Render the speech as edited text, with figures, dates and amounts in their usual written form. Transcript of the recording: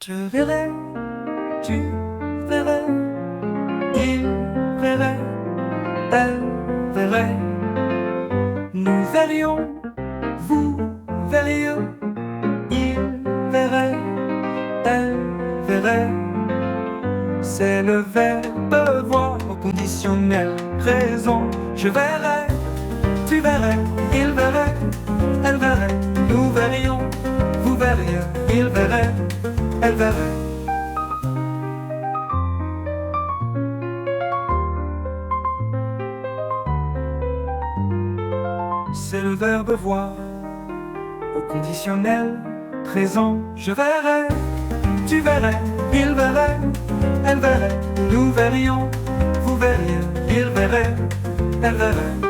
Je verrai, tu verrais, il verrait, elle verrait. Nous verrions, vous verriez, il verrait, elle verrait. C'est le verbe voir au conditionnel présent. Je verrai, tu verrais, il verrait, elle verrait. Nous verrions, vous verriez, il verrait, elle verrait. C'est le verbe voir au conditionnel présent. Je verrai, tu verrais, il verrait, elle verrait. Nous verrions, vous verriez, il verrait, elle verrait.